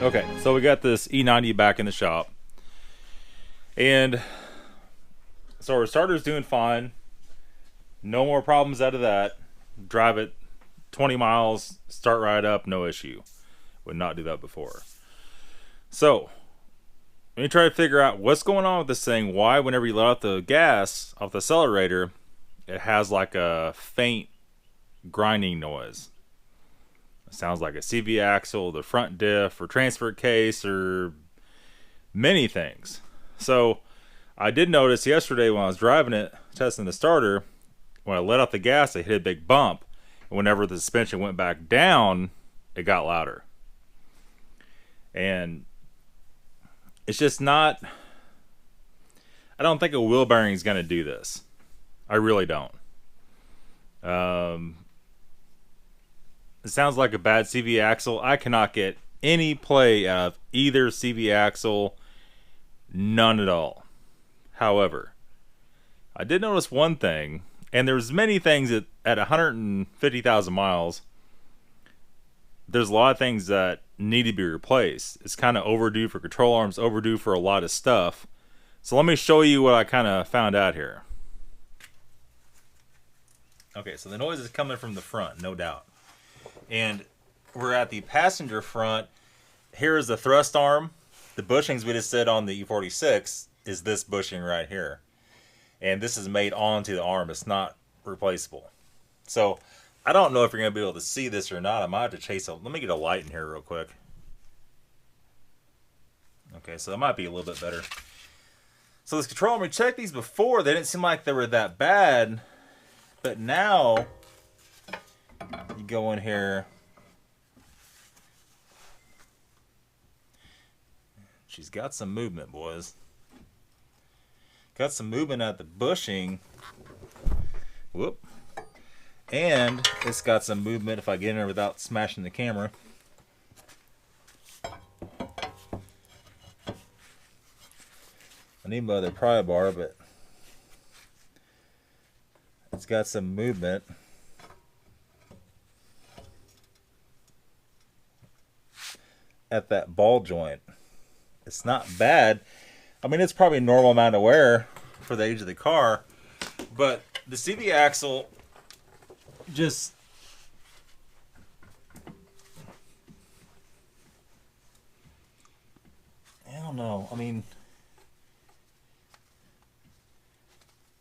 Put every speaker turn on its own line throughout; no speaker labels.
Okay, so we got this E90 back in the shop. And so our starter's doing fine. No more problems out of that. Drive it 20 miles, start right up, no issue. Would not do that before. So, let me try to figure out what's going on with this thing. Why, whenever you let out the gas off the accelerator, it has like a faint grinding noise. It sounds like a CV axle, the front diff, or transfer case, or many things. So, I did notice yesterday when I was driving it, testing the starter, when I let out the gas, I hit a big bump. And whenever the suspension went back down, it got louder. And it's just not... I don't think a wheel bearing is going to do this. I really don't. It sounds like a bad CV axle. I cannot get any play out of either CV axle. None at all. However, I did notice one thing, and there's many things that at 150,000 miles, there's a lot of things that need to be replaced. It's kind of overdue for control arms, overdue for a lot of stuff. So let me show you what I kind of found out here. Okay, so the noise is coming from the front, no doubt. And we're at the passenger front. Here is the thrust arm. The bushings we just did on the E46 is this bushing right here. And this is made onto the arm. It's not replaceable. So I don't know if you're going to be able to see this or not. I might have to chase it. Let me get a light in here real quick. Okay, so that might be a little bit better. So this control arm, we checked these before. They didn't seem like they were that bad. But now, you go in here. She's got some movement, boys. Got some movement at the bushing. Whoop. And it's got some movement if I get in there without smashing the camera. I need my other pry bar, but it's got some movement. At that ball joint. It's not bad. I mean, it's probably a normal amount of wear for the age of the car, but the CV axle just... I don't know. I mean,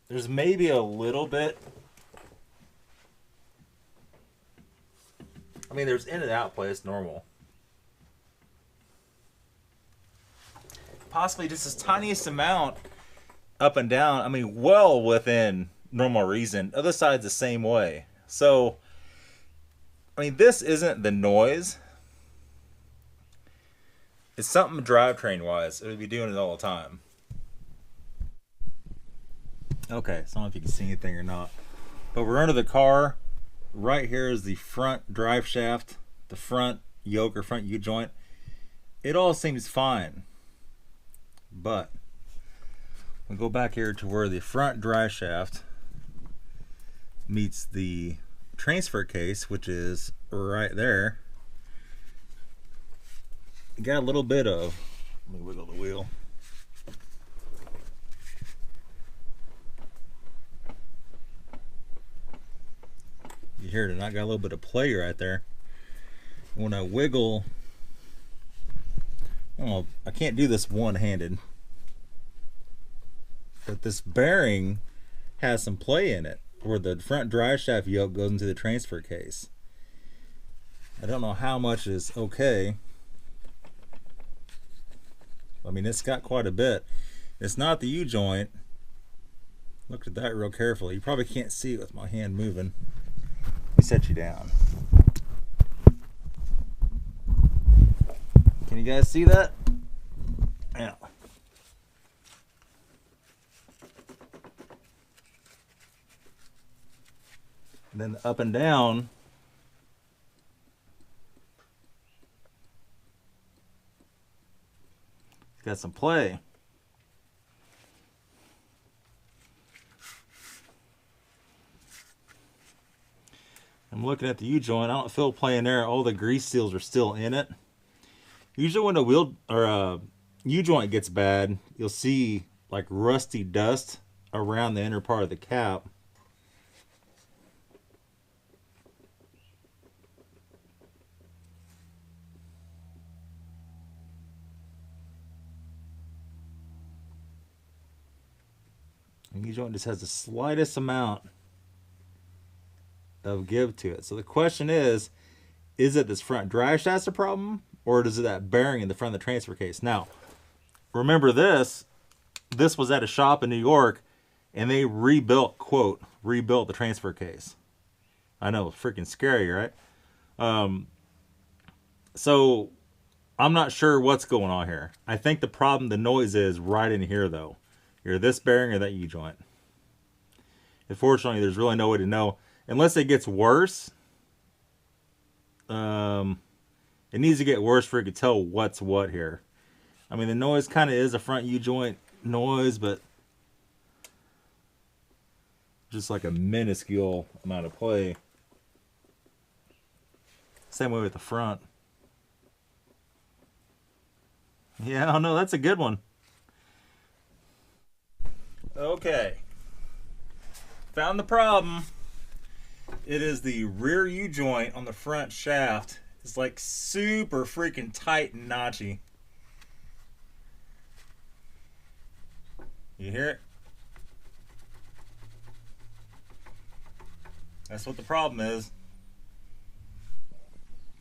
there's maybe a little bit. I mean, there's in and out play. It's normal. Possibly just this tiniest amount up and down. I mean, well within normal reason. Other side's the same way. So, I mean, this isn't the noise. It's something drivetrain wise. It would be doing it all the time. Okay, so I don't know if you can see anything or not. But we're under the car. Right here is the front drive shaft, the front yoke or front U-joint. It all seems fine. But we go back here to where the front drive shaft meets the transfer case, which is right there. You got a little bit of, let me wiggle the wheel. You hear it, I got a little bit of play right there. When I wiggle, oh, I can't do this one-handed, but this bearing has some play in it where the front drive shaft yoke goes into the transfer case. I don't know how much is okay. I mean, it's got quite a bit. It's not the U-joint. Look at that real carefully. You probably can't see it with my hand moving. Let me set you down. Can you guys see that? Yeah. And then up and down. It's got some play. I'm looking at the U-joint. I don't feel play in there. All the grease seals are still in it. Usually when a wheel or a U-joint gets bad, you'll see like rusty dust around the inner part of the cap. And U-joint just has the slightest amount of give to it. So the question is it this front drive shaft's a problem, or is it that bearing in the front of the transfer case? Now, remember this was at a shop in New York, and they rebuilt the transfer case. I know, freaking scary, right? So I'm not sure what's going on here. I think the problem, the noise is right in here though. Either this bearing or that U-joint. Unfortunately, there's really no way to know. Unless it gets worse. It needs to get worse for you to tell what's what here. I mean, the noise kind of is a front U-joint noise, but just like a minuscule amount of play. Same way with the front. Yeah, I don't know. That's a good one. Okay. Found the problem. It is the rear U-joint on the front shaft. It's like super freaking tight and notchy. You hear it? That's what the problem is.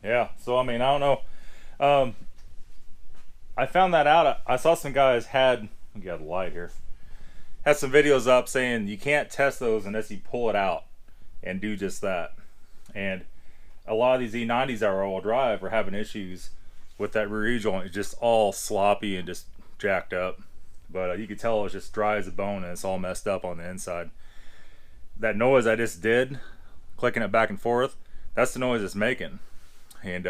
Yeah, so I mean, I don't know. I found that out. I saw some guys had, we got a light here, had some videos up saying you can't test those unless you pull it out and do just that. And a lot of these E90s that are all-wheel drive are having issues with that rear U-joint. It's just all sloppy and just jacked up. But you can tell it's just dry as a bone, and it's all messed up on the inside. That noise I just did, clicking it back and forth, that's the noise it's making. And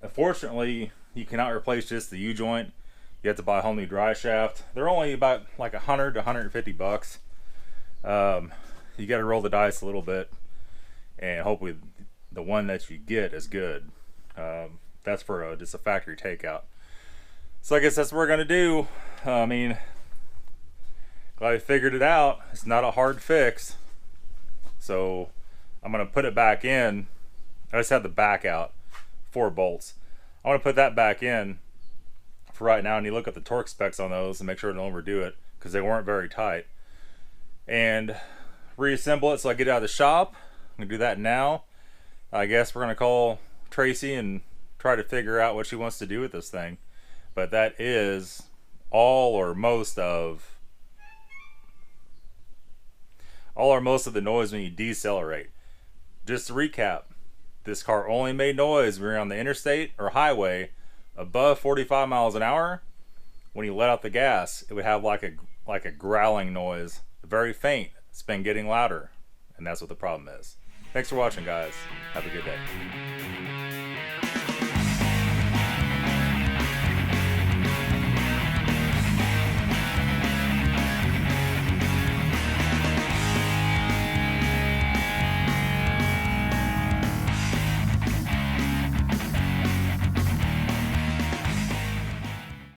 unfortunately, you cannot replace just the U-joint. You have to buy a whole new drive shaft. They're only about like 100 to 150 bucks. You got to roll the dice a little bit, and hopefully the one that you get is good. That's for just a factory takeout. So I guess that's what we're gonna do. I mean, glad I figured it out. It's not a hard fix. So I'm gonna put it back in. I just had the back out, 4 bolts. I want to put that back in for right now, and you look at the torque specs on those and make sure to don't overdo it, because they weren't very tight. And reassemble it so I get it out of the shop. I'm gonna do that now. I guess we're gonna call Tracy and try to figure out what she wants to do with this thing. But that is all or most of the noise when you decelerate. Just to recap, this car only made noise when you're on the interstate or highway above 45 miles an hour. When you let out the gas, it would have like a growling noise, very faint. It's been getting louder, and that's what the problem is. Thanks for watching, guys. Have a good day.